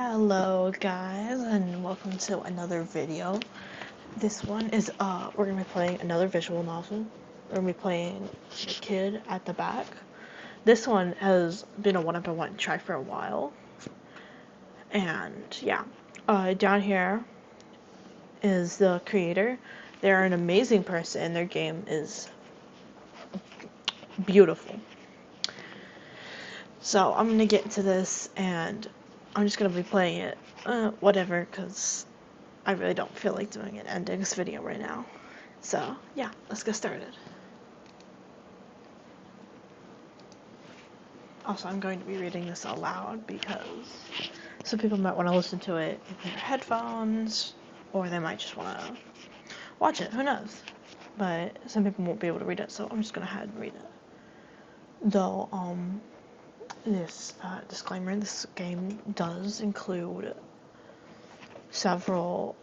Hello guys, and welcome to another video. This one is we're gonna be playing another visual novel. We're gonna be playing The Kid at the Back. This one has been a one I've been wanting to try for a while. And yeah. Down here is the creator. They're an amazing person. Their game is beautiful. So I'm gonna get into this and I'm just gonna be playing it whatever, because I really don't feel like doing an endings video right now. So yeah, let's get started. Also, I'm going to be reading this out loud because some people might want to listen to it in their headphones, or they might just want to watch it, who knows. But some people won't be able to read it, so I'm just gonna go ahead and read it. Though, this disclaimer, this game does include several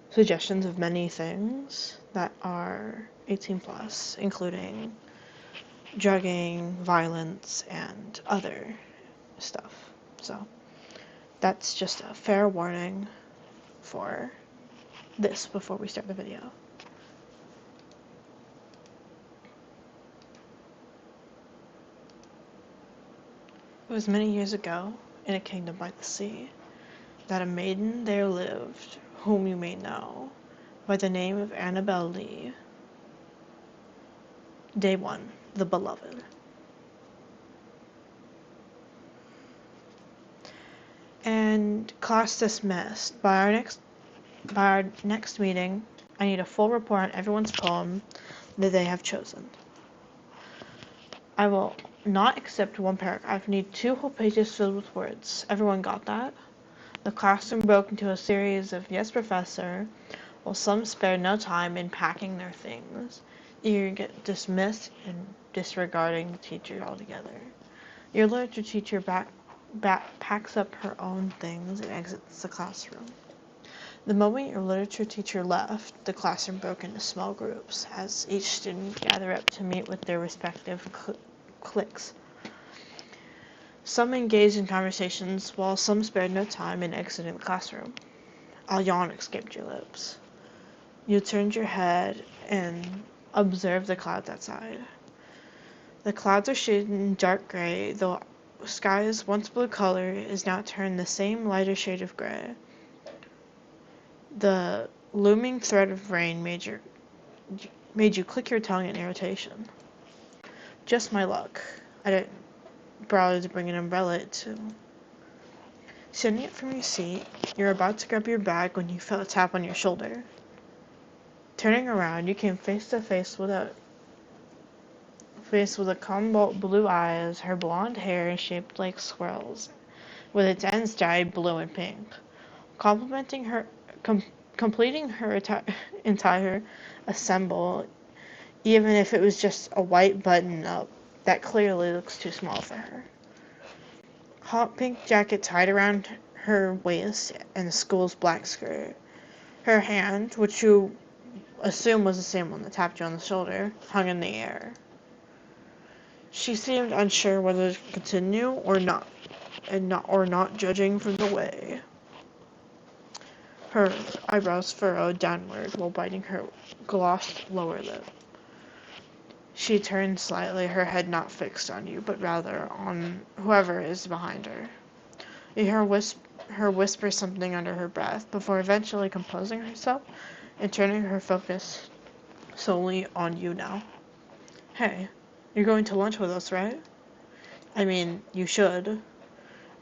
suggestions of many things that are 18 plus, including drugging, violence, and other stuff. So that's just a fair warning for this before we start the video. It was many years ago, in a kingdom by the sea, that a maiden there lived, whom you may know by the name of Annabel Lee. Day 1, the Beloved. And class dismissed. By our next meeting, I need a full report on everyone's poem that they have chosen. I will not accept one paragraph. I need 2 whole pages filled with words. Everyone got that? The classroom broke into a series of "Yes, Professor," while some spared no time in packing their things, eager to get dismissed and disregarding the teacher altogether. Your literature teacher packs up her own things and exits the classroom. The moment your literature teacher left, the classroom broke into small groups as each student gathered up to meet with their respective cliques. Some engaged in conversations, while some spared no time in exiting the classroom. A yawn escaped your lips. You turned your head and observed the clouds outside. The clouds are shaded in dark gray, though sky's once blue color is now turned the same lighter shade of gray. The looming threat of rain made you click your tongue in irritation. Just my luck. I didn't bother to bring an umbrella too. Standing up from your seat, you're about to grab your bag when you felt a tap on your shoulder. Turning around, you came face to face with a cobalt blue eyes, her blonde hair shaped like swirls, with its ends dyed blue and pink. Completing her entire ensemble, even if it was just a white button-up that clearly looks too small for her. Hot pink jacket tied around her waist and the school's black skirt. Her hand, which you assume was the same one that tapped you on the shoulder, hung in the air. She seemed unsure whether to continue or not, not judging from the way. Her eyebrows furrowed downward while biting her glossed lower lip. She turned slightly, her head not fixed on you, but rather on whoever is behind her. You hear her whisper something under her breath, before eventually composing herself and turning her focus solely on you now. Hey, you're going to lunch with us, right? I mean, you should.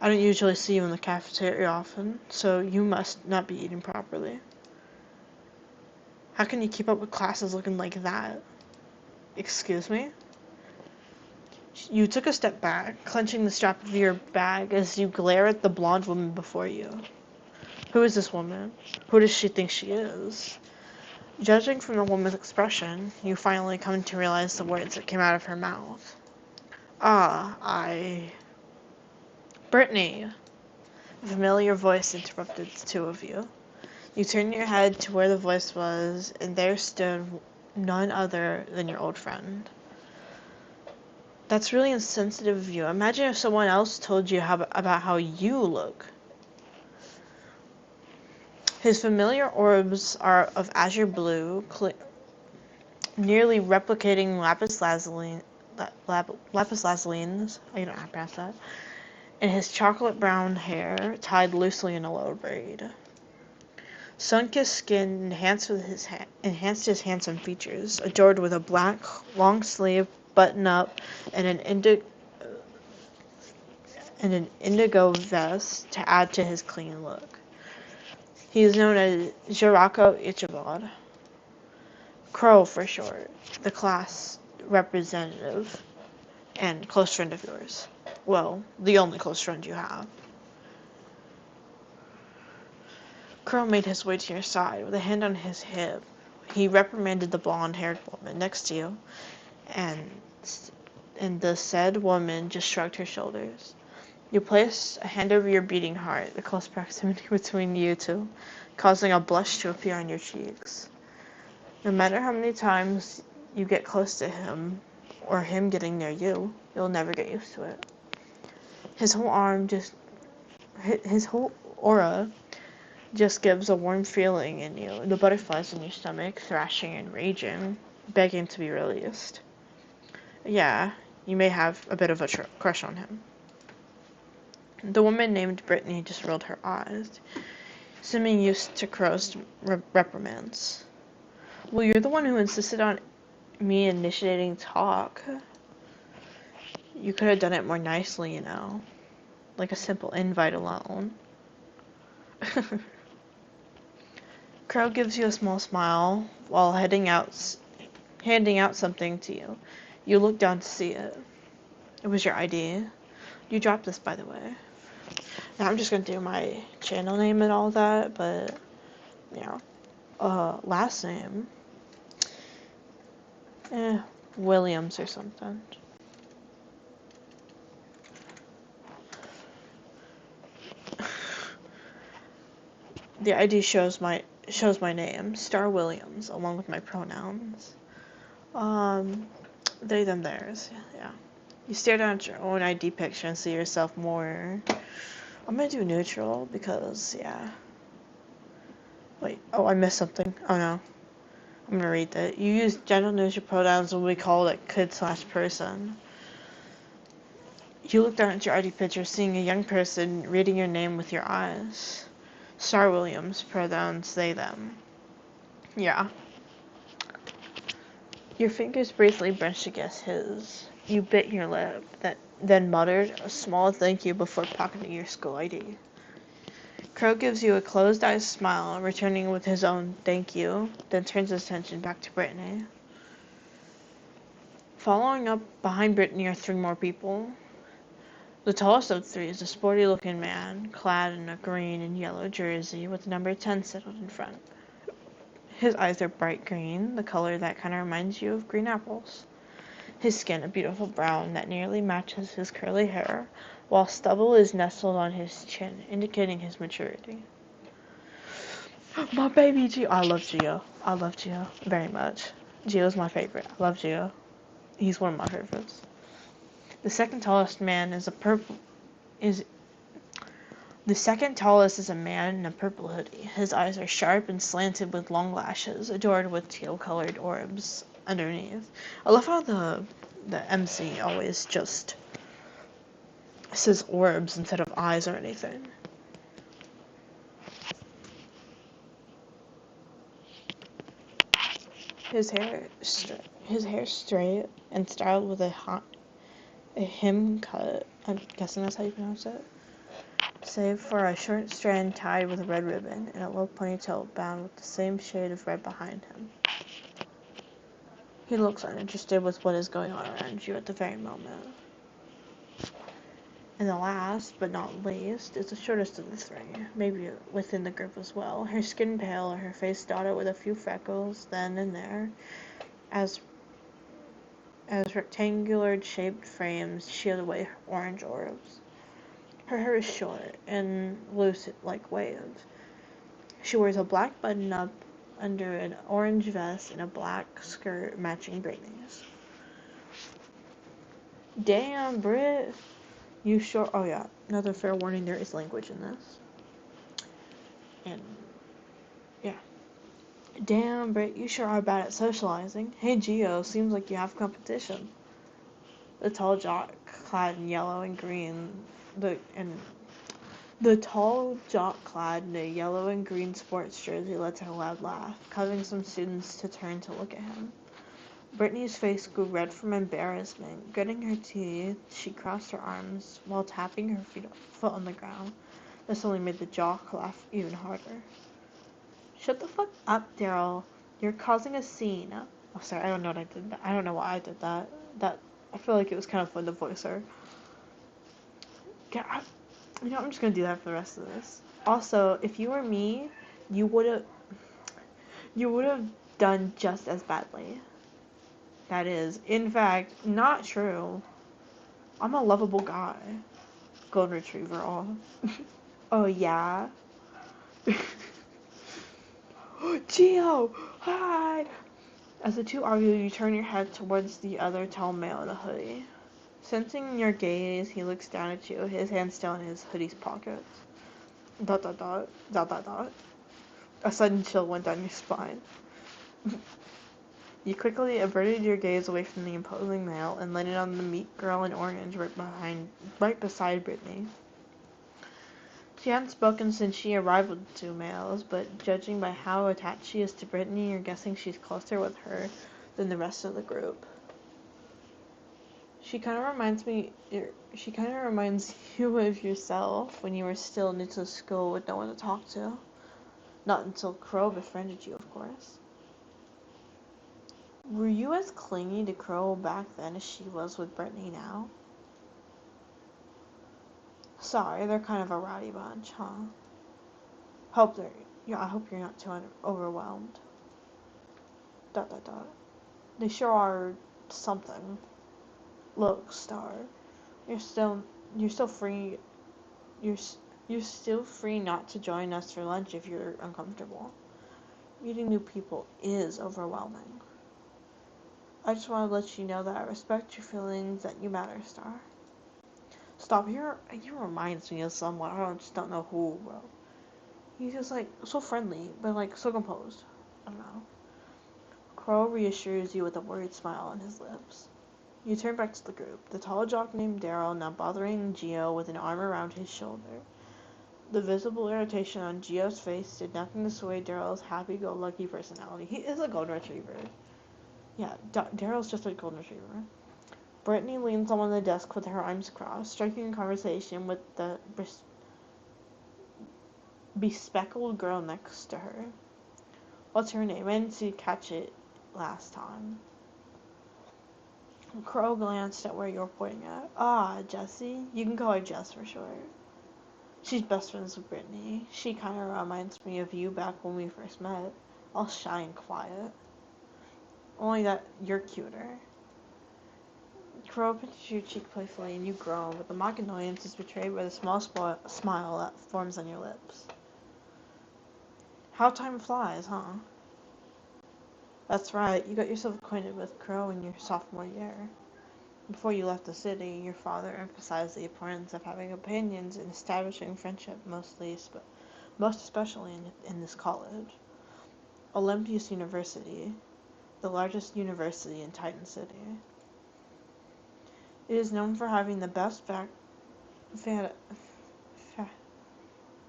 I don't usually see you in the cafeteria often, so you must not be eating properly. How can you keep up with classes looking like that? Excuse me? You took a step back, clenching the strap of your bag as you glare at the blonde woman before you. Who is this woman? Who does she think she is? Judging from the woman's expression, you finally come to realize the words that came out of her mouth. Brittany! A familiar voice interrupted the 2 of you. You turned your head to where the voice was, and there stood none other than your old friend. That's really insensitive of you. Imagine if someone else told you about how you look. His familiar orbs are of azure blue, nearly replicating lapis lazulines. I don't have past that. And his chocolate brown hair tied loosely in a low braid. Sun-kissed skin enhanced his handsome features, adorned with a black long-sleeve button-up and an indigo vest to add to his clean look. He is known as Jirako Ichiban, Crow for short, the class representative, and close friend of yours. Well, the only close friend you have. Crow made his way to your side with a hand on his hip. He reprimanded the blonde-haired woman next to you, and the said woman just shrugged her shoulders. You placed a hand over your beating heart, the close proximity between you two, causing a blush to appear on your cheeks. No matter how many times you get close to him, or him getting near you, you'll never get used to it. His whole aura just gives a warm feeling in you, the butterflies in your stomach thrashing and raging, begging to be released. Yeah, you may have a bit of a crush on him. The woman named Brittany just rolled her eyes, seeming used to Crow's reprimands. Well, you're the one who insisted on me initiating talk. You could have done it more nicely, you know. Like a simple invite alone. Crow gives you a small smile while handing out something to you. You look down to see it. It was your ID. You dropped this, by the way. Now I'm just gonna do my channel name and all that, but yeah. Last name. Williams or something. The ID shows my name, Star Williams, along with my pronouns. They, them, theirs. Yeah. You stare down at your own ID picture and see yourself more. I'm gonna do neutral because, yeah. Wait, oh, I missed something. Oh no. I'm gonna read that. You use gender neutral pronouns when we call it kid/person. You look down at your ID picture, seeing a young person reading your name with your eyes. Star Williams, pronouns they, them. Yeah. Your fingers briefly brushed against his. You bit your lip, then muttered a small thank you before pocketing your school ID. Crow gives you a closed-eyed smile, returning with his own thank you, then turns his attention back to Brittany. Following up behind Brittany are three more people. The tallest of the three is a sporty-looking man, clad in a green and yellow jersey with number 10 settled in front. His eyes are bright green, the color that kind of reminds you of green apples. His skin a beautiful brown that nearly matches his curly hair, while stubble is nestled on his chin, indicating his maturity. My baby Gio. I love Gio. I love Gio very much. Gio's my favorite. I love Gio. He's one of my favorites. The second tallest is a man in a purple hoodie. His eyes are sharp and slanted with long lashes, adorned with teal-colored orbs underneath. I love how the MC always just says orbs instead of eyes or anything. His hair straight and styled with a hem cut. I'm guessing that's how you pronounce it. Save for a short strand tied with a red ribbon and a low ponytail bound with the same shade of red behind him. He looks uninterested with what is going on around you at the very moment. And the last, but not least, is the shortest of the three, maybe within the group as well. Her skin pale, her face dotted with a few freckles then and there, as rectangular-shaped frames shield away her orange orbs. Her hair is short and loose like waves. She wears a black button-up under an orange vest and a black skirt matching Brittany's. Damn, Brit. You sure? Oh yeah, another fair warning, there is language in this. And, yeah. Damn, Brit, you sure are bad at socializing. Hey, Gio, seems like you have competition. The tall jock, clad in yellow and green, the tall jock clad in a yellow and green sports jersey lets out a loud laugh, causing some students to turn to look at him. Brittany's face grew red from embarrassment. Gritting her teeth, she crossed her arms while tapping her foot on the ground. This only made the jock laugh even harder. Shut the fuck up, Daryl. You're causing a scene. Oh, sorry, I don't know what I did. I don't know why I did that. I feel like it was kind of fun to voice her. I'm just gonna do that for the rest of this. Also, if you were me, you would have done just as badly. That is, in fact, not true. I'm a lovable guy. Golden Retriever, all. Oh, yeah? Gio! Hi! As the two argue, you turn your head towards the other tall male in a hoodie. Sensing your gaze, he looks down at you, his hand still in his hoodie's pockets. ... A sudden chill went down your spine. You quickly averted your gaze away from the imposing male and landed on the meek girl in orange right beside Brittany. She hadn't spoken since she arrived with the two males, but judging by how attached she is to Brittany, you're guessing she's closer with her than the rest of the group. She kind of reminds you of yourself when you were still new to school with no one to talk to. Not until Crow befriended you, of course. Were you as clingy to Crow back then as she was with Brittany now? Sorry, they're kind of a rowdy bunch, huh? I hope you're not too overwhelmed. ... They sure are something. Look, Star, you're still free. You're still free not to join us for lunch if you're uncomfortable. Meeting new people is overwhelming. I just want to let you know that I respect your feelings, that you matter, Star. Stop, he reminds me of someone. I just don't know who, bro. He's just, like, so friendly, but, like, so composed. I don't know. Crow reassures you with a worried smile on his lips. You turn back to the group. The tall jock named Daryl now bothering Gio with an arm around his shoulder. The visible irritation on Gio's face did nothing to sway Daryl's happy-go-lucky personality. He is a golden retriever. Yeah, Daryl's just a golden retriever. Brittany leans on the desk with her arms crossed, striking a conversation with the bespectacled girl next to her. What's her name? I didn't catch it last time. Crow glanced at where you were pointing at. Ah, Jessie. You can call her Jess for short. She's best friends with Brittany. She kind of reminds me of you back when we first met. All shy and quiet. Only that you're cuter. Crow pinches your cheek playfully and you groan, but the mock annoyance is betrayed by the small smile that forms on your lips. How time flies, huh? That's right, you got yourself acquainted with Crow in your sophomore year. Before you left the city, your father emphasized the importance of having opinions and establishing friendship, most especially in this college. Olympias University, the largest university in Titan City. It is known for having the best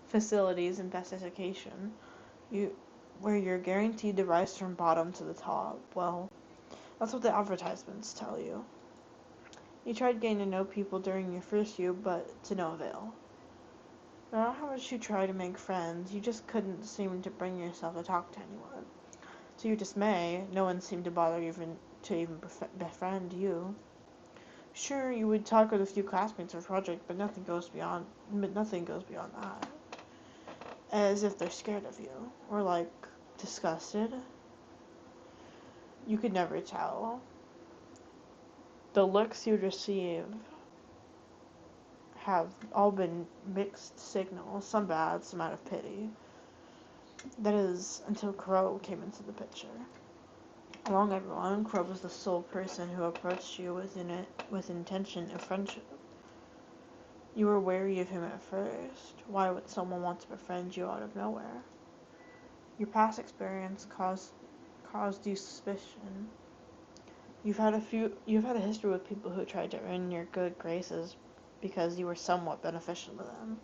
facilities and best education, where you're guaranteed to rise from bottom to the top. Well, that's what the advertisements tell you. You tried getting to know people during your first year, but to no avail. No matter how much you tried to make friends, you just couldn't seem to bring yourself to talk to anyone. To your dismay, no one seemed to bother to befriend you. Sure, you would talk with a few classmates or project, but nothing goes beyond that. As if they're scared of you, or like disgusted. You could never tell. The looks you'd receive have all been mixed signals, some bad, some out of pity. That is, until Crow came into the picture. Along everyone, Crow was the sole person who approached you with intention of friendship. You were wary of him at first. Why would someone want to befriend you out of nowhere? Your past experience caused you suspicion. You've had a history with people who tried to earn your good graces because you were somewhat beneficial to them.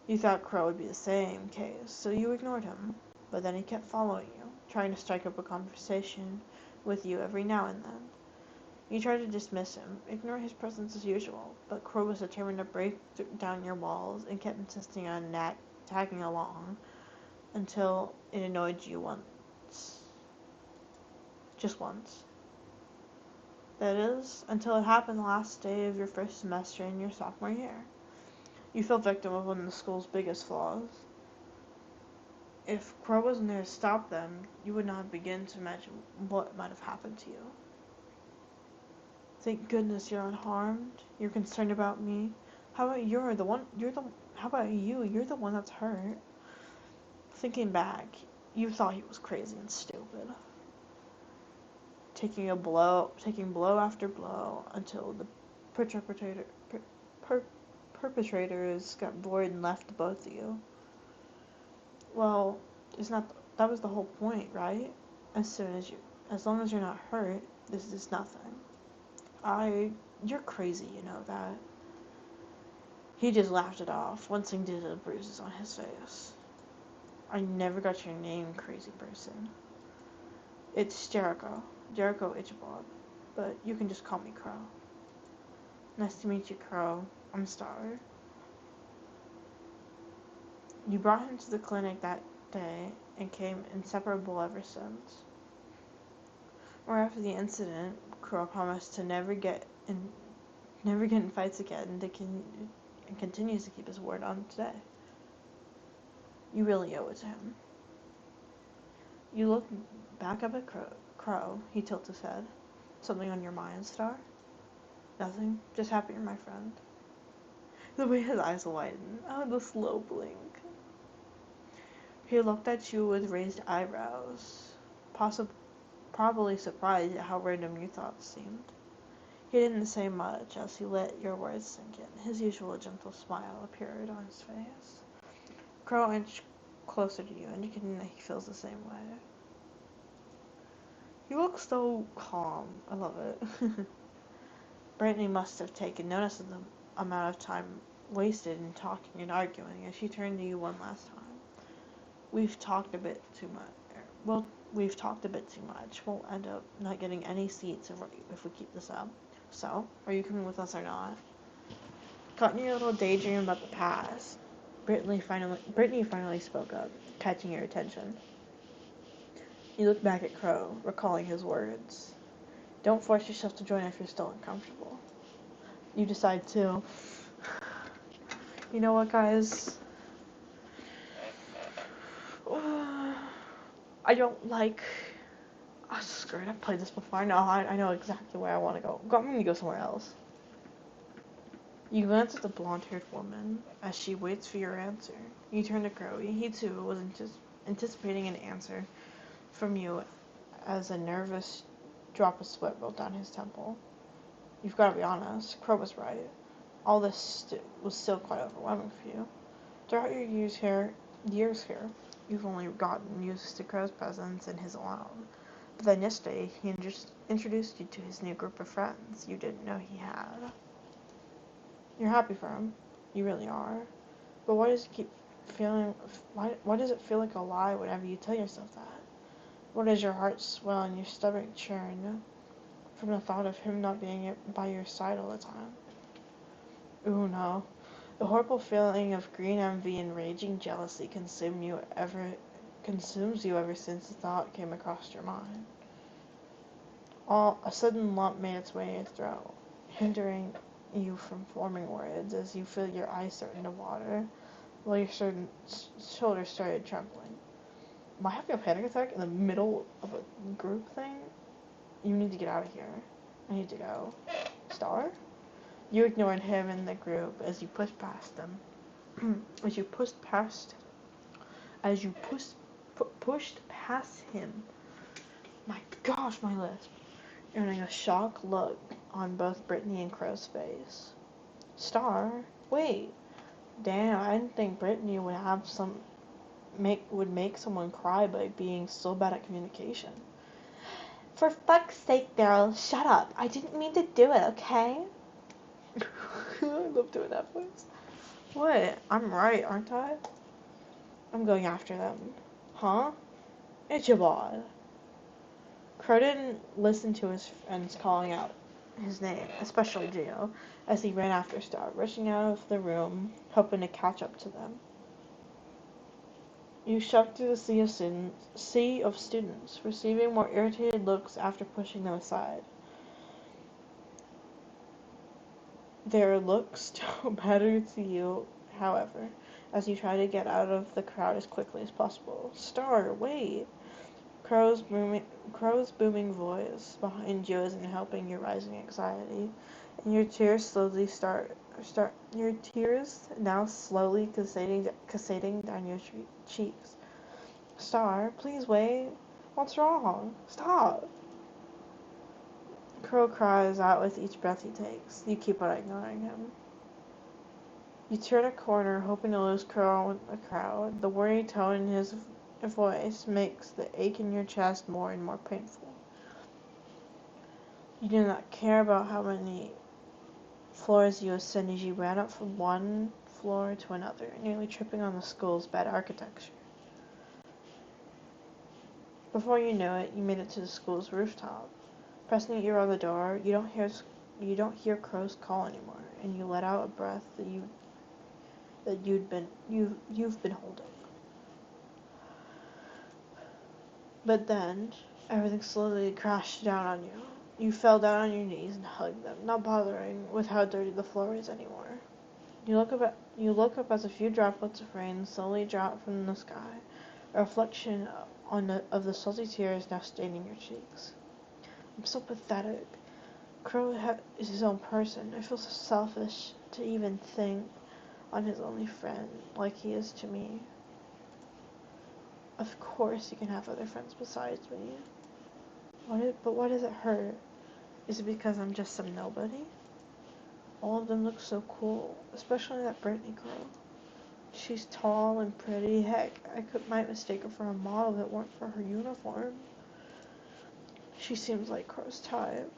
You thought Crow would be the same case, so you ignored him. But then he kept following you, trying to strike up a conversation with you every now and then. You tried to dismiss him, ignore his presence as usual, but Crow was determined to break down your walls and kept insisting on tagging along until it annoyed you once. Just once. That is, until it happened the last day of your first semester in your sophomore year. You fell victim of one of the school's biggest flaws. If Crow wasn't there to stop them, you would not begin to imagine what might have happened to you. Thank goodness you're unharmed. You're concerned about me. How about you're the one that's hurt? Thinking back, you thought he was crazy and stupid. Taking blow after blow until the perpetrators got bored and left both of you. Well, that was the whole point, right? As long as you're not hurt, this is nothing. You're crazy, you know that. He just laughed it off, wincing due to the bruises on his face. I never got your name, crazy person. It's Jericho Ichabod, but you can just call me Crow. Nice to meet you, Crow. I'm Star. You brought him to the clinic that day and came inseparable ever since. Right after the incident, Crow promised to never get in fights again and continues to keep his word on today. You really owe it to him. You look back up at Crow, he tilted his head. Something on your mind, Star? Nothing, just happy you're my friend. The way his eyes widened, the slow blink. He looked at you with raised eyebrows, probably surprised at how random your thoughts seemed. He didn't say much as he let your words sink in. His usual gentle smile appeared on his face. Crow inched closer to you, indicating that he feels the same way. You look so calm. I love it. Brittany must have taken notice of the amount of time wasted in talking and arguing as she turned to you one last time. We've talked a bit too much. We'll end up not getting any seats if we keep this up. So, are you coming with us or not? Caught in your little daydream about the past, Brittany finally spoke up, catching your attention. You looked back at Crow, recalling his words. Don't force yourself to join if you're still uncomfortable. You decide to. You know what, guys? I don't like... Oh, screw it, I've played this before. No, I know exactly where I want to go. I'm going to go somewhere else. You glance at the blonde-haired woman as she waits for your answer. You turn to Crow. He, too, was anticipating an answer from you as a nervous drop of sweat rolled down his temple. You've got to be honest. Crow was right. All this was still quite overwhelming for you. Throughout your years here, you've only gotten used to Crow's presence and his alone. But then yesterday, he introduced you to his new group of friends you didn't know he had. You're happy for him. You really are. But why does it feel like a lie whenever you tell yourself that? Why does your heart swell and your stomach churn from the thought of him not being by your side all the time? Ooh, no. The horrible feeling of green envy and raging jealousy consumes you ever since the thought came across your mind. A sudden lump made its way in your throat, hindering you from forming words as you feel your eyes starting to water, while your shoulders started trembling. Am I having a panic attack in the middle of a group thing? You need to get out of here. I need to go. Star? You ignored him and the group as you pushed past them. Pushed past him. My gosh, my lisp. Earning a shocked look on both Brittany and Crow's face. Star? Wait. Damn, I didn't think Brittany would make someone cry by being so bad at communication. For fuck's sake, girl, shut up. I didn't mean to do it, okay? I love doing that voice. What? I'm right, aren't I? I'm going after them. Huh? Ichabod. Crow didn't listen to his friends calling out his name, especially Geo, as he ran after Star, rushing out of the room, hoping to catch up to them. You shoved through the sea of students, receiving more irritated looks after pushing them aside. Their looks don't matter to you, however, as you try to get out of the crowd as quickly as possible. Star, wait! Crow's booming voice behind you isn't helping your rising anxiety, and your tears now slowly cascading down your cheeks. Star, please wait. What's wrong? Stop! Crow cries out with each breath he takes. You keep on ignoring him. You turn a corner, hoping to lose Crow in the crowd. The worried tone in his voice makes the ache in your chest more and more painful. You do not care about how many floors you ascend as you ran up from one floor to another, nearly tripping on the school's bad architecture. Before you know it, you made it to the school's rooftop. Pressing your ear on the door, you don't hear Crow's call anymore, and you let out a breath that you've been holding. But then everything slowly crashed down on you. You fell down on your knees and hugged them, not bothering with how dirty the floor is anymore. You look up as a few droplets of rain slowly drop from the sky, a reflection of the salty tears now staining your cheeks. I'm so pathetic. Crow is his own person. I feel so selfish to even think on his only friend like he is to me. Of course he can have other friends besides me. But why does it hurt? Is it because I'm just some nobody? All of them look so cool, especially that Brittany girl. She's tall and pretty. Heck, might mistake her for a model if it weren't for her uniform. She seems like Crow's type.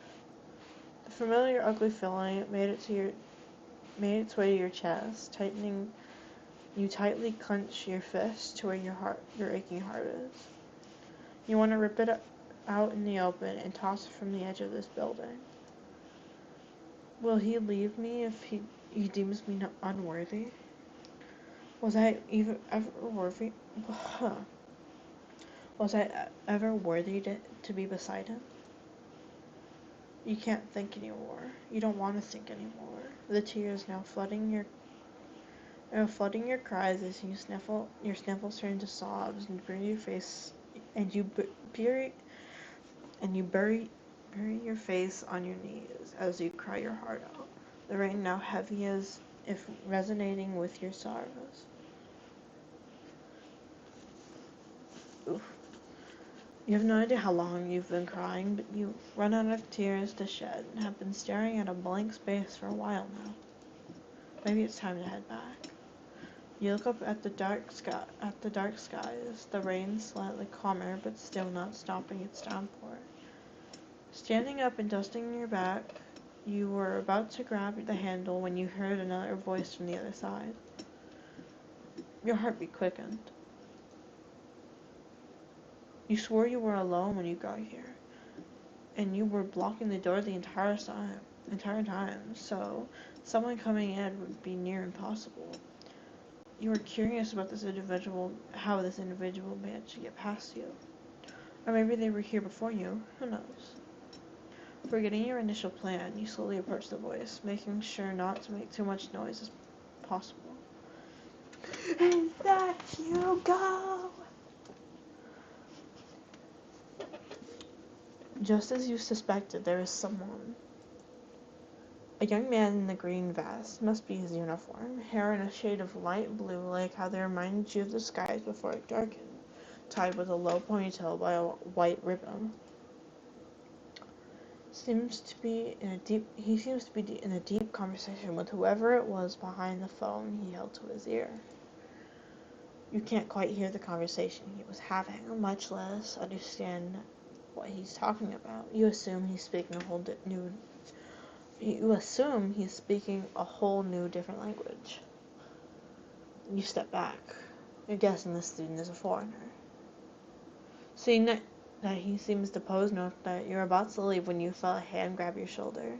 The familiar ugly feeling made its way to your chest, tightening. You tightly clench your fist to where your aching heart is. You want to rip it out in the open and toss it from the edge of this building. Will he leave me if he deems me unworthy? Was I ever worthy? Was I ever worthy to be beside him? You can't think anymore. You don't want to think anymore. The tears now flooding your cries as your sniffles turn to sobs and bury your face bury your face on your knees as you cry your heart out. The rain now heavy as if resonating with your sorrows. Oof. You have no idea how long you've been crying, but you run out of tears to shed and have been staring at a blank space for a while now. Maybe it's time to head back. You look up at the dark skies, the rain slightly calmer, but still not stopping its downpour. Standing up and dusting your back, you were about to grab the handle when you heard another voice from the other side. Your heartbeat quickened. You swore you were alone when you got here, and you were blocking the door the entire time, so someone coming in would be near impossible. You were curious about how this individual managed to get past you. Or maybe they were here before you, who knows? Forgetting your initial plan, you slowly approach the voice, making sure not to make too much noise as possible. And back you go! Just as you suspected, there is someone. A young man in the green vest, must be his uniform, hair in a shade of light blue like how they reminded you of the skies before it darkened, tied with a low ponytail by a white ribbon. seems to be in a deep conversation with whoever it was behind the phone he held to his ear. You can't quite hear the conversation he was having, much less understand what he's talking about. You assume he's speaking a whole new different language. You step back. You're guessing the student is a foreigner. Seeing that he seems to pose note that you're about to leave when you felt a hand grab your shoulder.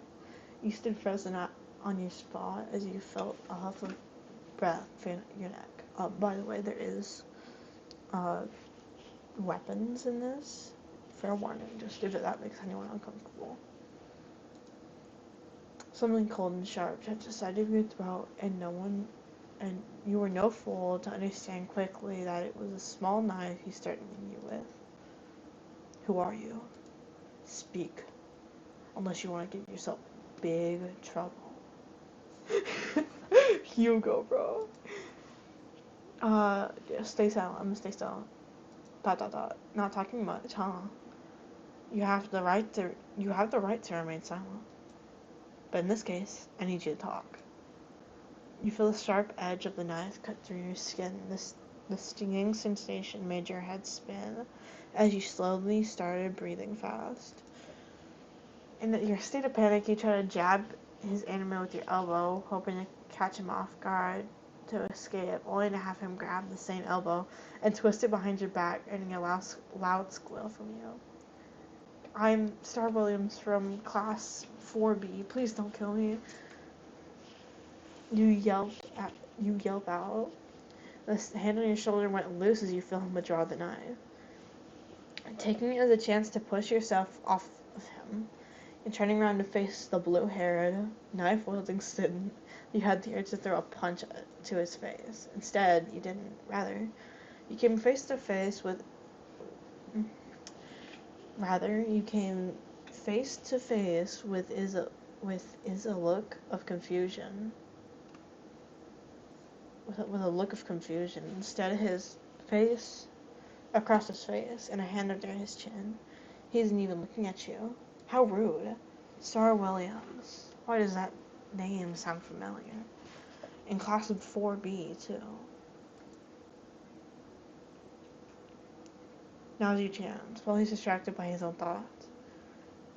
You stood frozen on your spot as you felt a huff of breath in your neck. By the way, there is weapons in this. Fair warning, just if that makes anyone uncomfortable. Something cold and sharp touched the side of your throat, and you were no fool to understand quickly that it was a small knife he's threatening you with. Who are you? Speak. Unless you want to get yourself big trouble. Hugo, bro. Stay silent. I'm gonna stay silent. ... Not talking much, huh? You have the right to remain silent. But in this case, I need you to talk. You feel the sharp edge of the knife cut through your skin. The stinging sensation made your head spin as you slowly started breathing fast. In your state of panic, you try to jab his enemy with your elbow, hoping to catch him off guard to escape, only to have him grab the same elbow and twist it behind your back, earning a loud squeal from you. I'm Star Williams from class 4B. Please don't kill me. You yelp out. The hand on your shoulder went loose as you feel him withdraw the knife. Taking it as a chance to push yourself off of him, and turning around to face the blue-haired, knife-wielding student, you had the urge to throw a punch to his face. Instead, you didn't. Rather, you came face to face with a look of confusion. With a look of confusion. Instead of his face, across his face, and a hand under his chin. He isn't even looking at you. How rude. Star Williams. Why does that name sound familiar? In class of 4B, too. Now's your chance, while he's distracted by his own thoughts.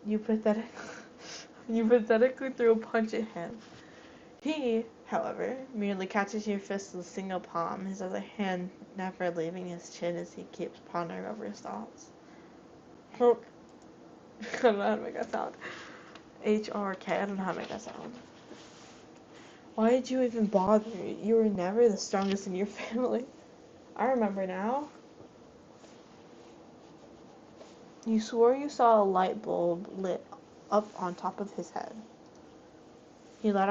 You pathetically threw a punch at him. He, however, merely catches your fist with a single palm, his other hand never leaving his chin as he keeps pondering over his thoughts. I don't know how to make that sound. HRK, I don't know how to make that sound. Why did you even bother? You were never the strongest in your family. I remember now. You swore you saw a light bulb lit up on top of his head. He let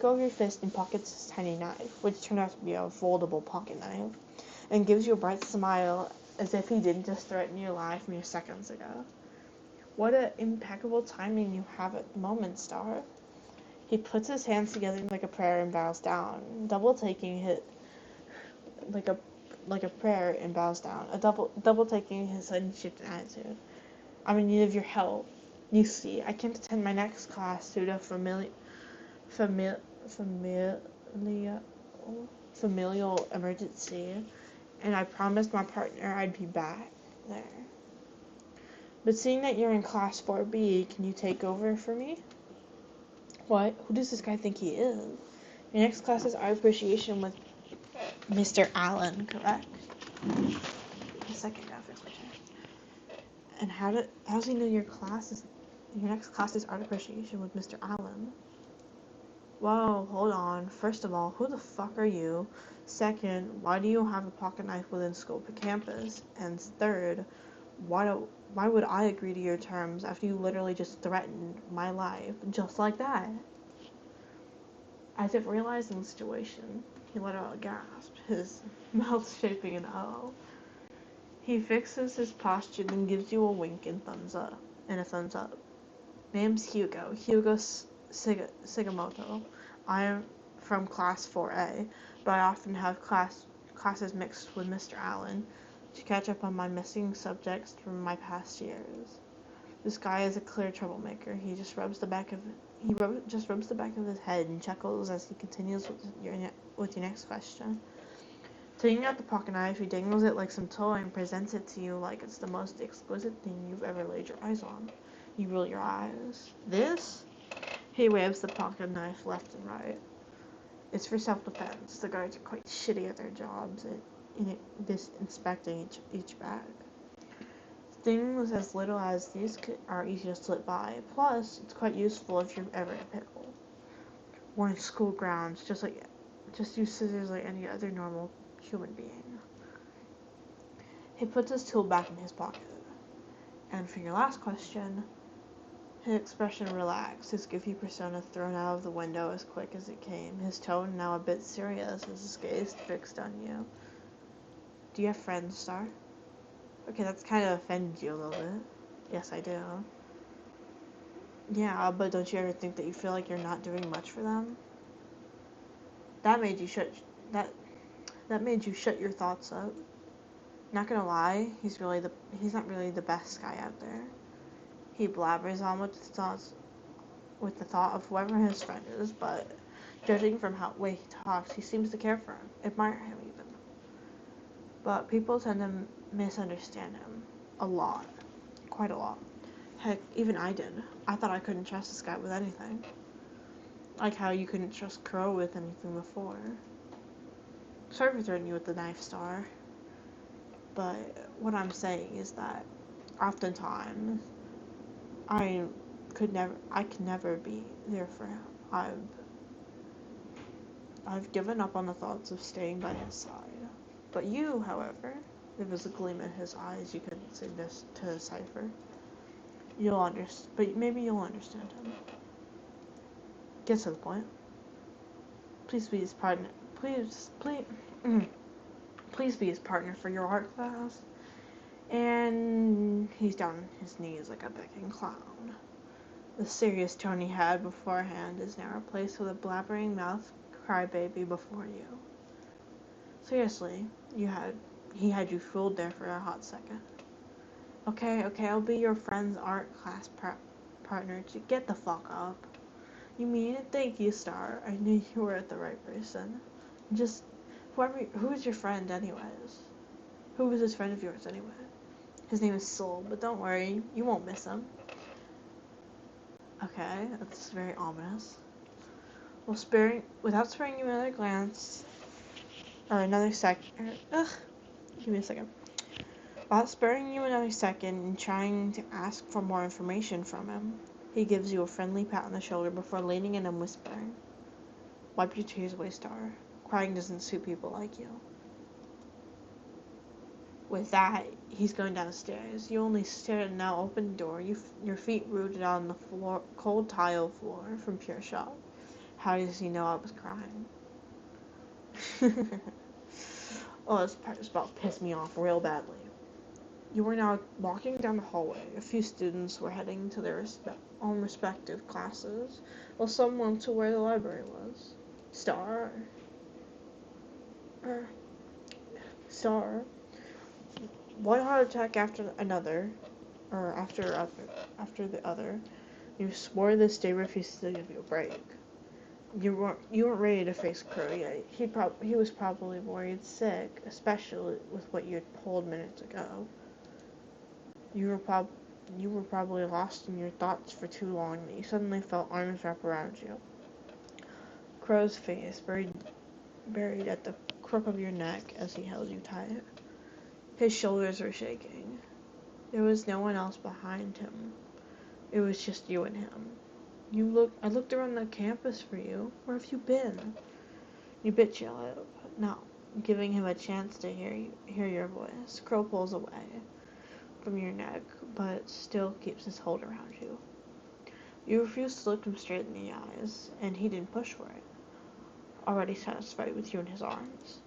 go of your fist and pockets his tiny knife, which turned out to be a foldable pocket knife, and gives you a bright smile as if he didn't just threaten your life mere seconds ago. What an impeccable timing you have at the moment, Star. He puts his hands together like a prayer and bows down, double taking his sudden shift in attitude. I'm in need of your help. You see, I can't attend my next class due to familial emergency, and I promised my partner I'd be back there. But seeing that you're in class 4B, can you take over for me? What? Who does this guy think he is? Your next class is Art Appreciation with Mr. Allen, correct? A second, gotta fix my chair. And how does he know your next class is Art Appreciation with Mr. Allen? Whoa, hold on. First of all, who the fuck are you? Second, why do you have a pocket knife within scope of campus? And third, why would I agree to your terms after you literally just threatened my life just like that? As if realizing the situation, he let out a gasp, his mouth shaping an O. He fixes his posture, then gives you a wink and a thumbs up. Name's Hugo Sigamoto. I am from class 4A, but I often have classes mixed with Mr. Allen to catch up on my missing subjects from my past years. This guy is a clear troublemaker. He just rubs the back of his head and chuckles as he continues with your next question. Taking out the pocket knife, he dangles it like some toy and presents it to you like it's the most exquisite thing you've ever laid your eyes on. You roll your eyes. This? He waves the pocket knife left and right. It's for self-defense. The guards are quite shitty at their jobs at inspecting each bag. Things as little as these are easy to slip by. Plus, it's quite useful if you're ever in a pickle. Or in school grounds, just use scissors like any other normal human being. He puts his tool back in his pocket. And for your last question, his expression relaxed, his goofy persona thrown out of the window as quick as it came, his tone now a bit serious as his gaze fixed on you. Do you have friends, Star? Okay, that's kind of offended you a little bit. Yes, I do. Yeah, but don't you ever think that you feel like you're not doing much for them? That made you shut your thoughts up. Not gonna lie, he's not really the best guy out there. He blabbers on with the thought of whoever his friend is, but judging from how way he talks, he seems to care for him, admire him even. But people tend to misunderstand him a lot, quite a lot. Heck, even I did. I thought I couldn't trust this guy with anything. Like how you couldn't trust Crow with anything before. Sorry for threatening you with the knife, Star. But what I'm saying is that oftentimes I could never be there for him. I've given up on the thoughts of staying by his side. But you, however, there was a gleam in his eyes you couldn't seem to decipher. But maybe you'll understand him. Get to the point. Please be his partner. Please be his partner for your art class. And he's down on his knees like a begging clown. The serious tone he had beforehand is now replaced with a blabbering mouth crybaby before you. Seriously, he had you fooled there for a hot second. Okay, I'll be your friend's art class partner. Get the fuck up. You mean it? Thank you, Star. I knew you were the right person. Just, who is your friend anyways? Who was this friend of yours anyway? His name is Soul, but don't worry, you won't miss him. Okay, that's very ominous. Well, without sparing you another glance, or another second, give me a second. Without sparing you another second and trying to ask for more information from him, he gives you a friendly pat on the shoulder before leaning in and whispering, "Wipe your tears away, Star. Crying doesn't suit people like you." With that, he's going down the stairs. You only stare at the now open door, your feet rooted on the cold tile floor from pure shock. How does he know I was crying? Oh, this part is about to piss me off real badly. You were now walking down the hallway. A few students were heading to their own respective classes, while some went to where the library was. Star, one heart attack after the other. You swore this day refused to give you a break. You weren't ready to face Crow yet. He was probably worried sick, especially with what you had pulled minutes ago. You were probably lost in your thoughts for too long that you suddenly felt arms wrap around you. Crow's face buried at the crook of your neck as he held you tight. His shoulders were shaking. There was no one else behind him. It was just you and him. I looked around the campus for you. Where have you been? You bit your lip, not giving him a chance to hear your voice. Crow pulls away from your neck, but still keeps his hold around you. You refuse to look him straight in the eyes, and he didn't push for it. Already satisfied with you in his arms.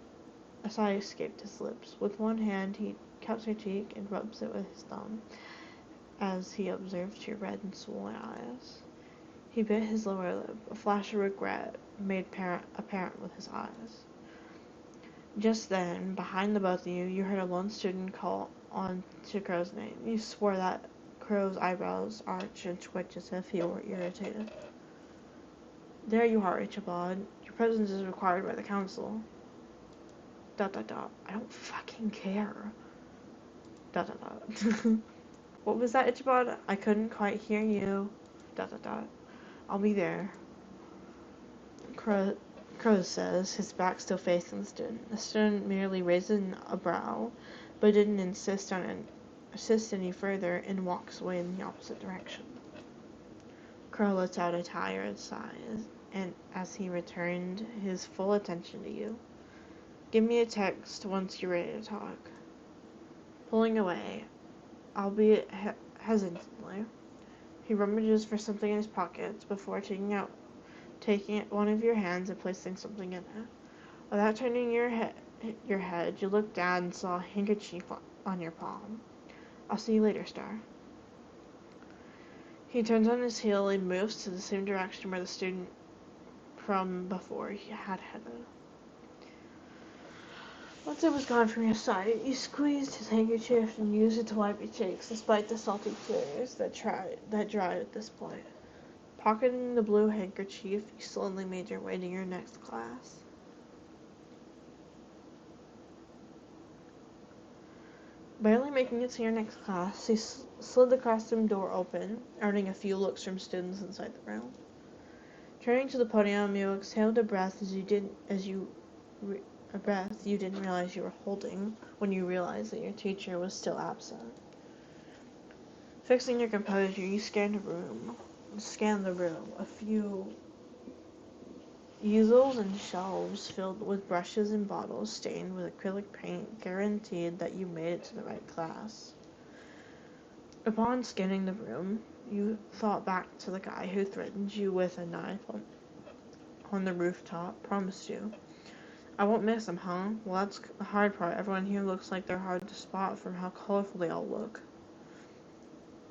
A sigh escaped his lips. With one hand, he cups your cheek and rubs it with his thumb, as he observed your red and swollen eyes. He bit his lower lip, a flash of regret made apparent with his eyes. Just then, behind the both of you, you heard a lone student call on to Crow's name. You swore that Crow's eyebrows arch and twitch as if he were irritated. There you are, Ichabod. Your presence is required by the council. ... I don't fucking care. ... What was that, Ichabod? I couldn't quite hear you. ... I'll be there. Crow says, his back still facing the student. The student merely raises a brow, but didn't insist any further, and walks away in the opposite direction. Crow lets out a tired sigh, and as he returned his full attention to you. Give me a text once you're ready to talk. Pulling away, albeit hesitantly, he rummages for something in his pockets before taking one of your hands and placing something in it. Without turning your head, you looked down and saw a handkerchief on your palm. I'll see you later, Star. He turns on his heel and moves to the same direction where the student from before he had headed. Once it was gone from your sight, you squeezed his handkerchief and used it to wipe your cheeks, despite the salty tears that dried at this point. Pocketing the blue handkerchief, you slowly made your way to your next class. Barely making it to your next class, he slid the classroom door open, earning a few looks from students inside the room. Turning to the podium, you exhaled a breath you didn't realize you were holding when you realized that your teacher was still absent. Fixing your composure, you scanned the room. A few easels and shelves filled with brushes and bottles stained with acrylic paint guaranteed that you made it to the right class. Upon scanning the room, you thought back to the guy who threatened you with a knife on the rooftop, promised you. I won't miss him, huh? Well, that's the hard part. Everyone here looks like they're hard to spot from how colorful they all look.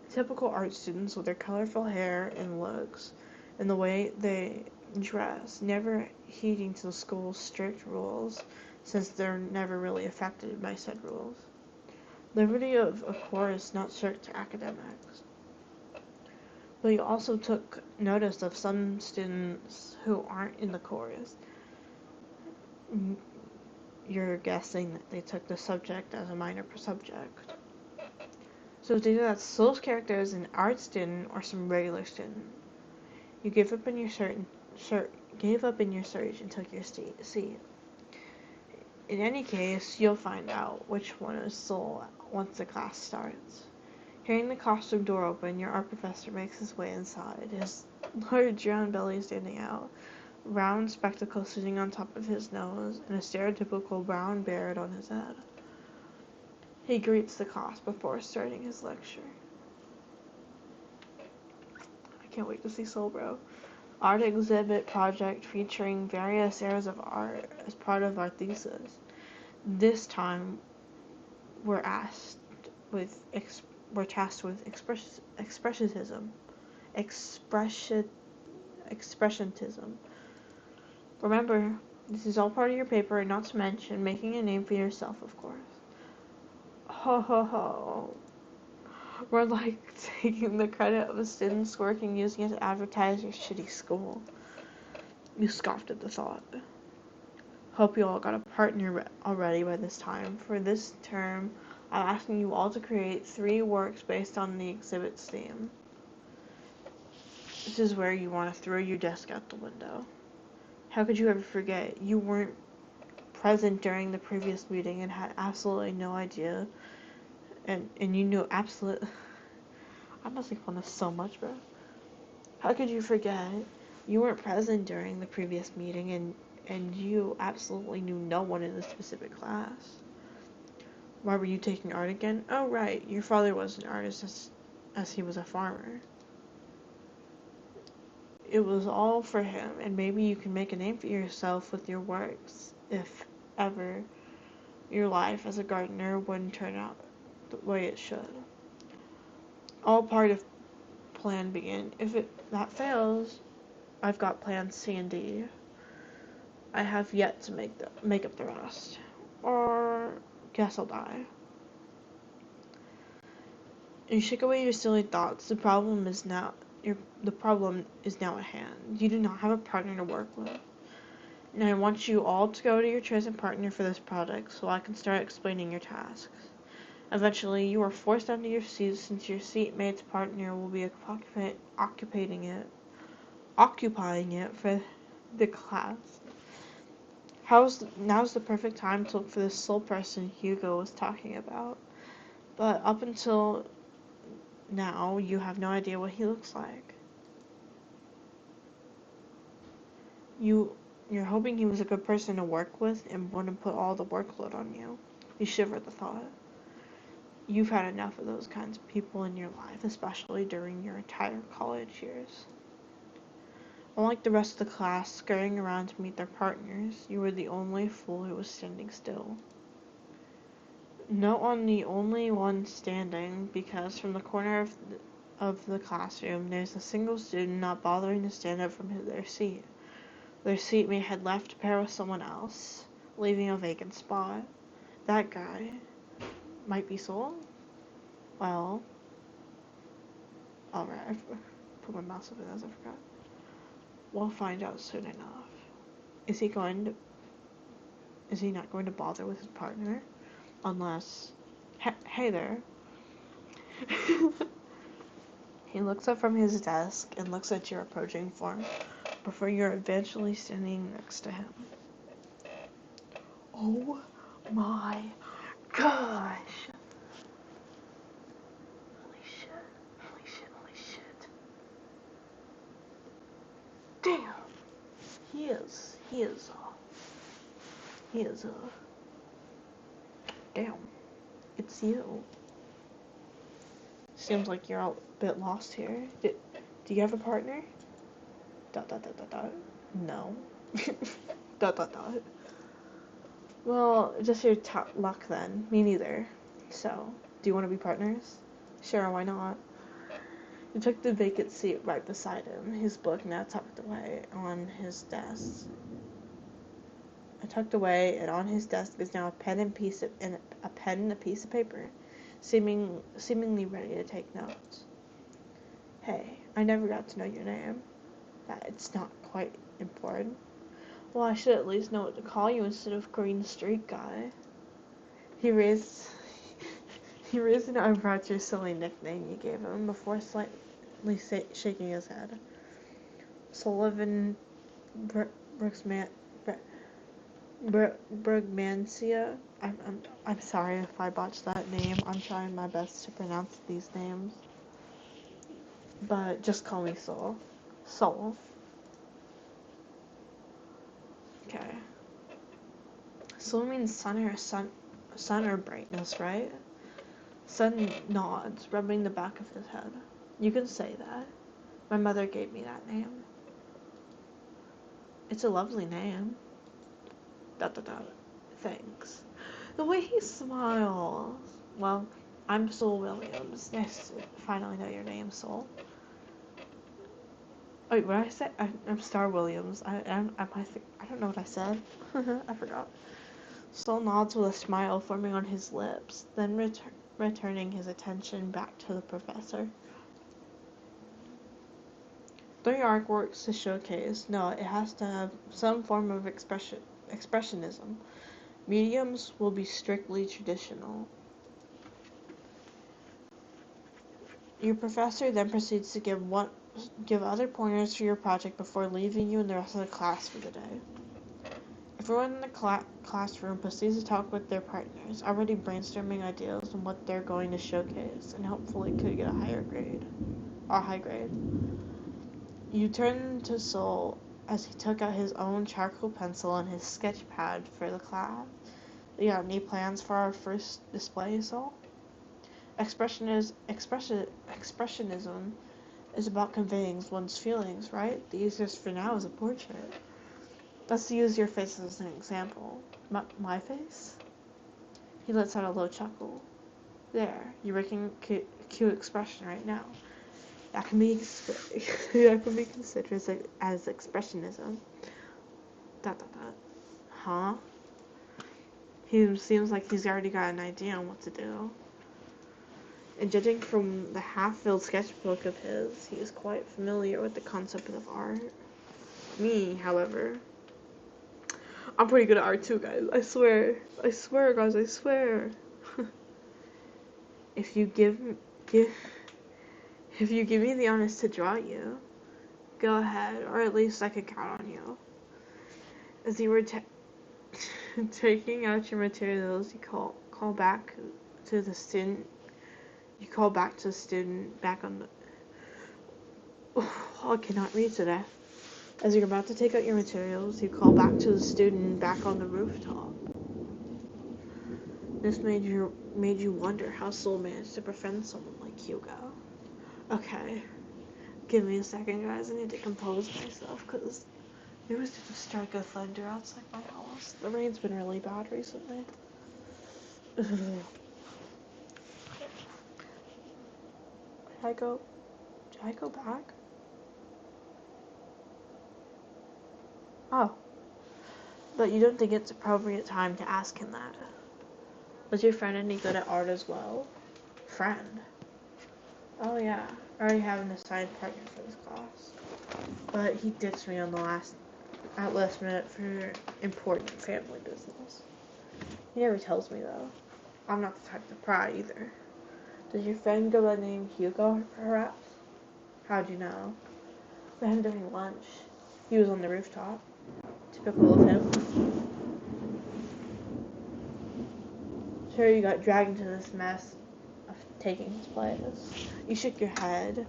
Typical art students with their colorful hair and looks, and the way they dress, never heeding to the school's strict rules, since they're never really affected by said rules. Liberty of course, not strict to academics. But you also took notice of some students who aren't in the chorus. You're guessing that they took the subject as a minor subject. So it's either that those characters an art student or some regular student. You gave up in your search and took your seat. In any case, you'll find out which one is soul once the class starts. Hearing the classroom door open, your art professor makes his way inside, his large round belly standing out, round spectacles sitting on top of his nose, and a stereotypical brown beard on his head. He greets the class before starting his lecture. I can't wait to see Soul Bro. Art exhibit project featuring various areas of art as part of our thesis. This time, we're tasked with expressionism. Remember, this is all part of your paper, not to mention making a name for yourself, of course. Ho ho ho. We're like taking the credit of a student's work and using it to advertise your shitty school. You scoffed at the thought. Hope you all got a partner already by this time. For this term, I'm asking you all to create 3 works based on the exhibit's theme. This is where you want to throw your desk out the window. How could you ever forget? You weren't present during the previous meeting and had absolutely no idea. And you knew absolutely... I'm making fun of this so much, bro. How could you forget? You weren't present during the previous meeting and you absolutely knew no one in the specific class. Why were you taking art again? Oh, right. Your father was an artist as he was a farmer. It was all for him, and maybe you can make a name for yourself with your works, if ever your life as a gardener wouldn't turn out the way it should. All part of plan B. If that fails, I've got plans C and D. I have yet to make up the rest. Or guess I'll die. You shake away your silly thoughts. The problem is now at hand. You do not have a partner to work with. And I want you all to go to your chosen partner for this project so I can start explaining your tasks. Eventually, you are forced onto your seat since your seatmate's partner will be occupying it for the class. Now's the perfect time to look for the soul person Hugo was talking about. But up until now, you have no idea what he looks like. You're hoping he was a good person to work with and wouldn't put all the workload on you. You shiver at the thought. You've had enough of those kinds of people in your life, especially during your entire college years. Unlike the rest of the class scurrying around to meet their partners, you were the only fool who was standing still. Note on the only one standing, because from the corner of the classroom, there's a single student not bothering to stand up from their seat. Their seatmate had left to pair with someone else, leaving a vacant spot. That guy might be Soul? Well, alright, I put my mouse up in as I forgot. We'll find out soon enough. Is he not going to bother with his partner? Unless, hey there. He looks up from his desk and looks at your approaching form before you're eventually standing next to him. Oh my gosh! Holy shit. Damn! He is, damn. It's you. Seems like you're a bit lost here. Do you have a partner? ... No. ... Well, just your luck then. Me neither. So, do you want to be partners? Sure, why not? He took the vacant seat right beside him, his book now tucked away on his desk. And on his desk is now a pen and a piece of paper, seemingly ready to take notes. Hey, I never got to know your name. It's not quite important. Well, I should at least know what to call you instead of Green Street Guy. He raised an eyebrow at your silly nickname you gave him before slightly shaking his head. Sullivan Brugmancia. I'm sorry if I botched that name. I'm trying my best to pronounce these names. But just call me Soul. Soul. Okay. Soul means sun or brightness, right? Sun nods, rubbing the back of his head. You can say that. My mother gave me that name. It's a lovely name. ... Thanks. The way he smiles. Well, I'm Soul Williams. Nice to finally know your name, Soul. Wait, what did I say? I'm Star Williams. I don't know what I said. I forgot. Soul nods with a smile forming on his lips, then returning his attention back to the professor. 3 artworks to showcase. No, it has to have some form of expressionism. Mediums will be strictly traditional. Your professor then proceeds to give other pointers for your project before leaving you and the rest of the class for the day. Everyone in the classroom proceeds to talk with their partners, already brainstorming ideas on what they're going to showcase, and hopefully could get a high grade. You turn to Soul as he took out his own charcoal pencil and his sketch pad for the class. You got any plans for our first display, Soul? Expressionism is about conveying one's feelings, right? The easiest for now is a portrait. Let's use your face as an example. My face? He lets out a low chuckle. There, you're making a cute expression right now. That can be considered as expressionism. ... Huh? He seems like he's already got an idea on what to do. And judging from the half-filled sketchbook of his, he is quite familiar with the concept of art. Me, however, I'm pretty good at art too, guys. I swear, guys, I swear. If you give me the honest to draw you, go ahead, or at least I could count on you. As you were taking out your materials, you call back to the student. You call back to the student back on the. Oh, I cannot read today. As you're about to take out your materials, you call back to the student back on the rooftop. This made you wonder how Sol managed to befriend someone like Hugo. Okay, give me a second, guys. I need to compose myself because there was just a strike of thunder outside my house. The rain's been really bad recently. Did I go back? Oh. But you don't think it's appropriate time to ask him that? Was your friend any good at art as well? Friend? Oh yeah, I already have an assigned partner for this class. But he ditched me on the last minute for important family business. He never tells me though. I'm not the type to pry either. Does your friend go by the name Hugo, perhaps? How'd you know? Met him during lunch. He was on the rooftop. Typical of him. Sure, you got dragged into this mess of taking his place. You shook your head,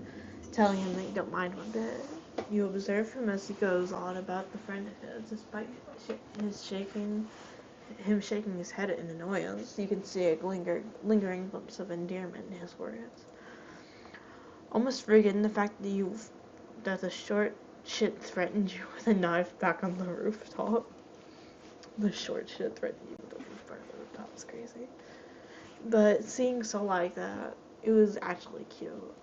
telling him that you don't mind one bit. You observe him as he goes on about the friend of his, despite him shaking his head in annoyance. You can see a lingering glimpse of endearment in his words. Almost forgetting the fact that the short shit threatened you with a knife back on the rooftop. The short shit threatened you with a knife back on the rooftop is crazy. But seeing Sol like that, it was actually cute.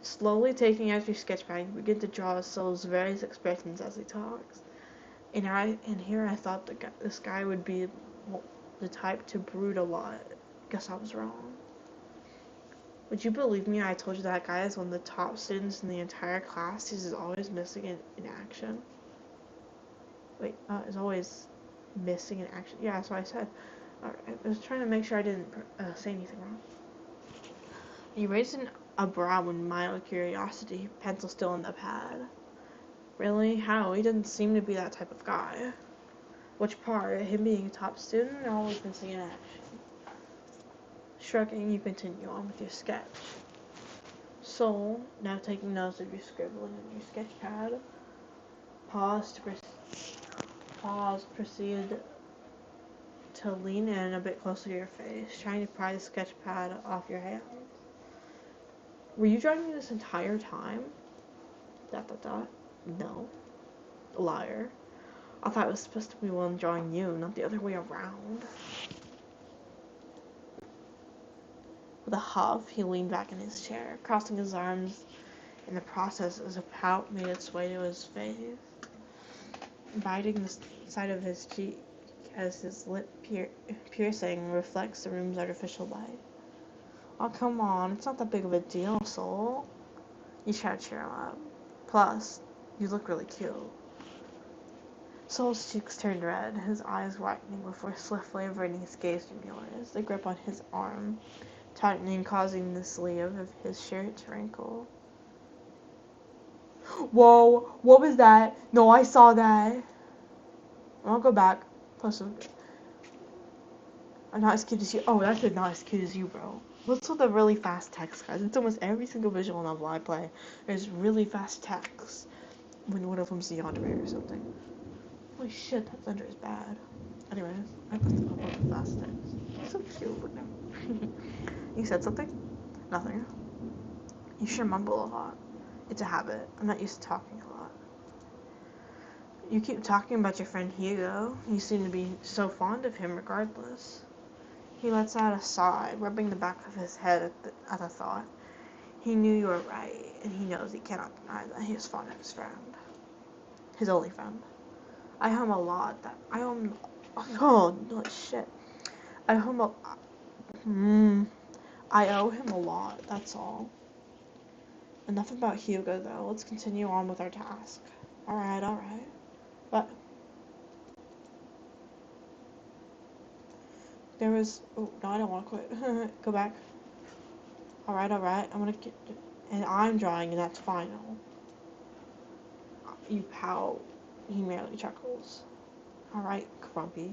Slowly taking out your sketch pad, you begin to draw Sol's various expressions as he talks. And here I thought this guy would be the type to brood a lot. Guess I was wrong. Would you believe me? I told you that guy is one of the top students in the entire class. He's always missing in action. Wait, is always missing in action. Yeah, that's what I said. Alright, I was trying to make sure I didn't say anything wrong. He raised a brow in mild curiosity, pencil still on the pad. Really? How? He doesn't seem to be that type of guy. Which part? Him being a top student or always missing in action? Shrugging, you continue on with your sketch. Sol, now taking notes of your scribbling on your sketch pad, proceed to lean in a bit closer to your face, trying to pry the sketch pad off your hands. Were you drawing me this entire time? ... No. Liar. I thought it was supposed to be one drawing you, not the other way around. With a huff, he leaned back in his chair, crossing his arms in the process as a pout made its way to his face, biting the side of his cheek as his lip piercing reflects the room's artificial light. Oh, come on, it's not that big of a deal, Sol. You try to cheer him up. Plus, you look really cute. Sol's cheeks turned red, his eyes widening before swiftly averting his gaze from yours, the grip on his arm tightening, causing the sleeve of his shirt to wrinkle. Whoa, what was that? No, I saw that. I'll go back. Plus, I'm not as cute as you. Oh, that's not as cute as you, bro. What's with the really fast text, guys? It's almost every single visual novel I play. There's really fast text when one of them's the Yandere or something. Holy shit, that thunder is bad. Anyways, I put the pop up with fast text. It's so cute. You said something? Nothing. You sure mumble a lot. It's a habit. I'm not used to talking a lot. You keep talking about your friend Hugo. You seem to be so fond of him regardless. He lets out a sigh, rubbing the back of his head at the thought. He knew you were right, and he knows he cannot deny that he is fond of his friend. His only friend. I hum a lot. I hum... Oh, no, shit. I hum a... I owe him a lot, that's all. Enough about Hugo, though. Let's continue on with our task. Alright. But there was... Oh, no, I don't want to quit. Go back. Alright. I'm gonna get... And I'm drawing, and that's final. You pout. He merely chuckles. Alright, Grumpy.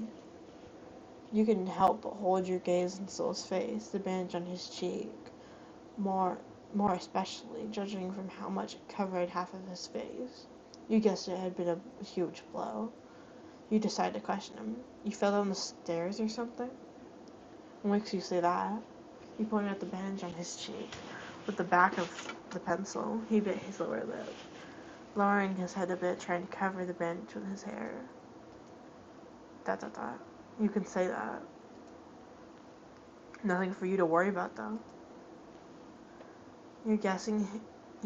You couldn't help but hold your gaze on Sol's face, the bandage on his cheek. More especially, judging from how much it covered half of his face. You guessed it had been a huge blow. You decide to question him. You fell down the stairs or something? What makes you say that? He pointed at the bandage on his cheek. With the back of the pencil, he bit his lower lip, lowering his head a bit, trying to cover the bandage with his hair. You can say that. Nothing for you to worry about, though. You're guessing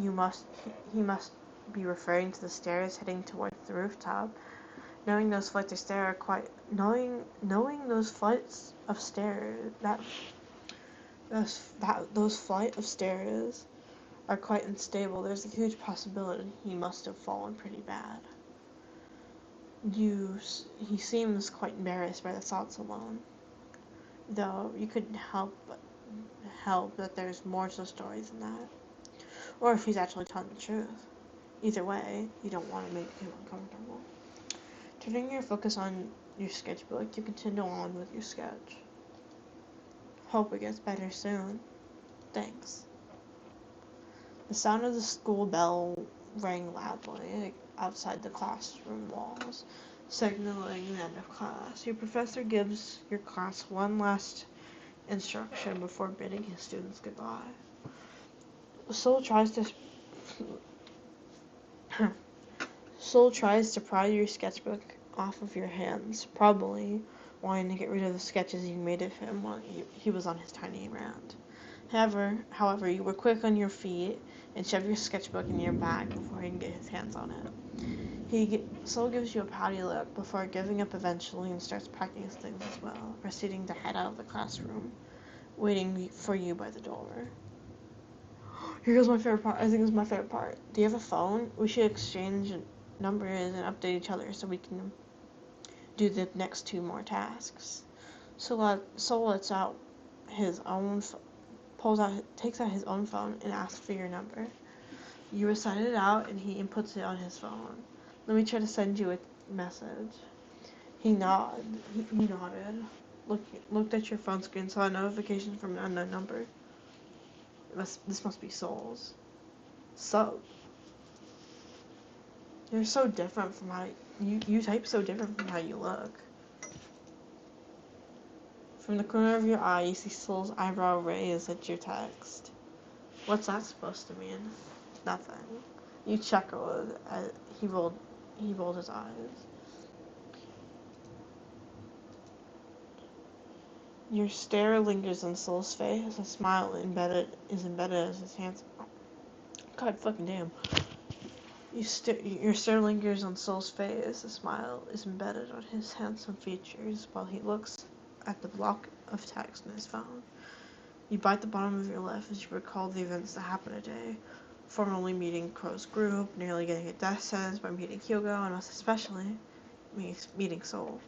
he must be referring to the stairs heading towards the rooftop. Knowing those flights of stairs are quite those flights of stairs those flight of stairs are quite unstable. There's a huge possibility he must have fallen pretty bad. He seems quite embarrassed by the thoughts alone, though you couldn't help that there's more to the story than that. Or if he's actually telling the truth. Either way, you don't want to make him uncomfortable. Turning your focus on your sketchbook, you continue on with your sketch. Hope it gets better soon. Thanks. The sound of the school bell rang loudly outside the classroom walls, signaling the end of class. Your professor gives your class one last instruction before bidding his students goodbye. Sol tries to pry your sketchbook off of your hands, probably wanting to get rid of the sketches you made of him while he was on his tiny rant. However, you were quick on your feet and shove your sketchbook in your bag before he can get his hands on it. Sol gives you a pouty look before giving up eventually and starts packing his things as well, proceeding to head out of the classroom, waiting for you by the door. Here goes my favorite part. I think this is my favorite part. Do you have a phone? We should exchange numbers and update each other so we can do the next 2 more tasks. Sol lets out his own, takes out his own phone and asks for your number. You recite it out and he inputs it on his phone. Let me try to send you a message. He nodded. He nodded. Looked at your phone screen, saw a notification from an unknown number. This must be Sol's. So, you're so different from how you type so different from how you look. From the corner of your eye, you see Sol's eyebrow raised at your text. What's that supposed to mean? Nothing. You chuckled as he rolled his eyes. Your stare lingers on Sol's face. A smile is embedded as his hands. God fucking damn. Your stare lingers on Sol's face. A smile is embedded on his handsome features while he looks at the block of text on his phone. You bite the bottom of your lip as you recall the events that happened today. Formally meeting Crow's group, nearly getting a death sentence by meeting Hugo, and most especially meeting Sol.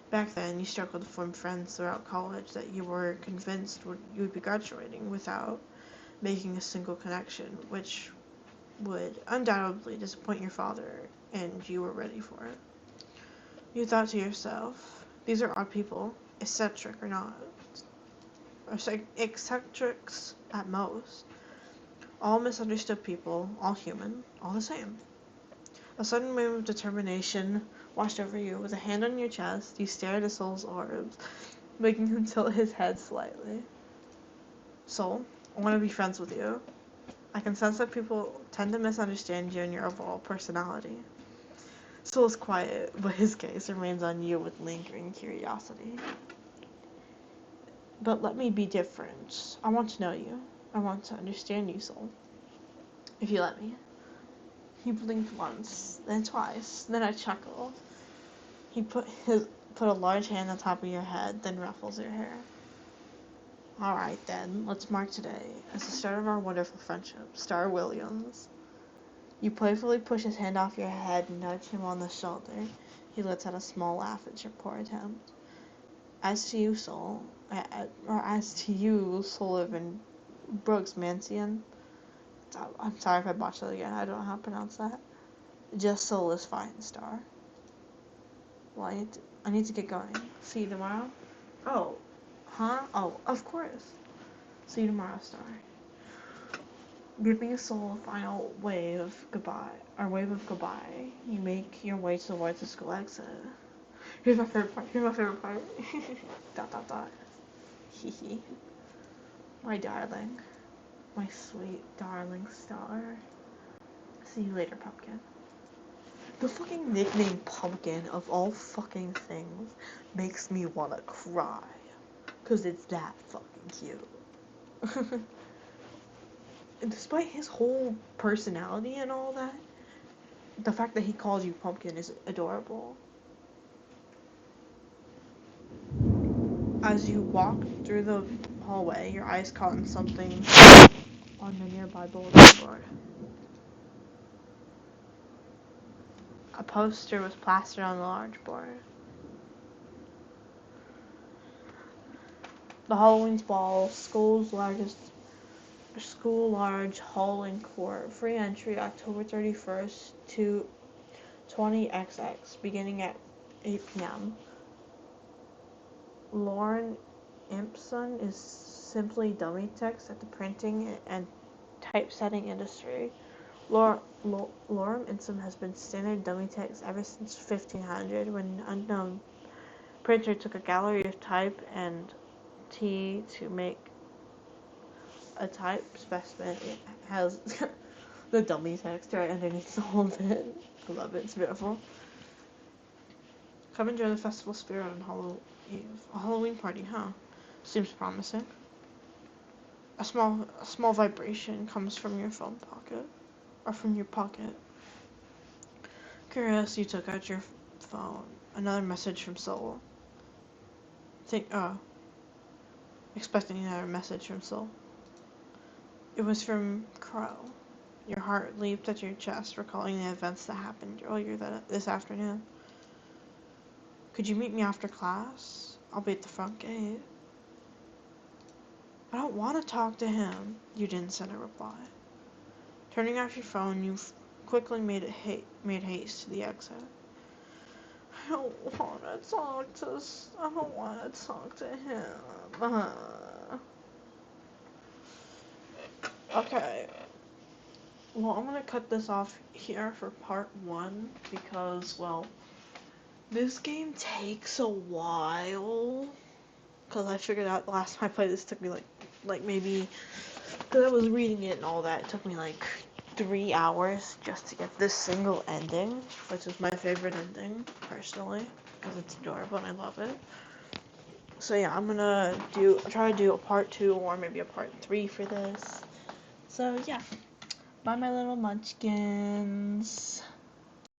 Back then, you struggled to form friends throughout college that you were convinced you would be graduating without making a single connection, which would undoubtedly disappoint your father, and you were ready for it. You thought to yourself, these are odd people, eccentric or not, or eccentrics at most. All misunderstood people, all human, all the same. A sudden wave of determination washed over you. With a hand on your chest, you stared at Sol's orbs, making him tilt his head slightly. Sol, I want to be friends with you. I can sense that people tend to misunderstand you and your overall personality. Sol is quiet, but his gaze remains on you with lingering curiosity. But let me be different. I want to know you. I want to understand you, Sol. If you let me. He blinked once, then twice, then a chuckle. He put a large hand on top of your head, then ruffles your hair. Alright then, let's mark today as the start of our wonderful friendship. Star Williams. You playfully push his hand off your head and nudge him on the shoulder. He lets out a small laugh at your poor attempt. As to you, Sullivan Brooks Mansion. I'm sorry if I botched that again. I don't know how to pronounce that. Just Soul is fine, Star. Well, I need to get going. See you tomorrow? Oh. Huh? Oh, of course. See you tomorrow, Star. Giving Soul a final wave of goodbye. You make your way towards the school exit. Here's my favorite part. ... Hee hee. My darling. My sweet, darling Star. See you later, Pumpkin. The fucking nickname Pumpkin, of all fucking things, makes me wanna cry. Cause it's that fucking cute. Despite his whole personality and all that, the fact that he calls you Pumpkin is adorable. As you walk through the hallway, your eyes caught on something on the nearby bulletin board. A poster was plastered on the large board. The Halloween ball, school large hall and court, free entry October 31st to 20XX, beginning at 8 p.m. Lauren Impson is simply dummy text at the printing and typesetting industry. Lorem Ipsum has been standard dummy text ever since 1500, when an unknown printer took a gallery of type and tea to make a type specimen. It has the dummy text right underneath the whole bit. I love it. It's beautiful. Come enjoy the festival spirit on Halloween Eve. A Halloween party, huh? Seems promising. A small vibration comes from your phone pocket. Or from your pocket. Curious, you took out your phone. Another message from Soul. Expecting another message from Soul. It was from Crow. Your heart leaped at your chest, recalling the events that happened earlier this afternoon. Could you meet me after class? I'll be at the front gate. I don't want to talk to him. You didn't send a reply. Turning off your phone, you quickly made haste to the exit. I don't want to talk to him. Okay. Well, I'm gonna cut this off here for part 1 because, well, this game takes a while. Because I figured out the last time I played this took me like maybe, because I was reading it and all that, it took me like 3 hours just to get this single ending, which is my favorite ending, personally, because it's adorable and I love it. So yeah, I'm gonna try to do a part 2 or maybe a part 3 for this. So yeah, bye my little munchkins.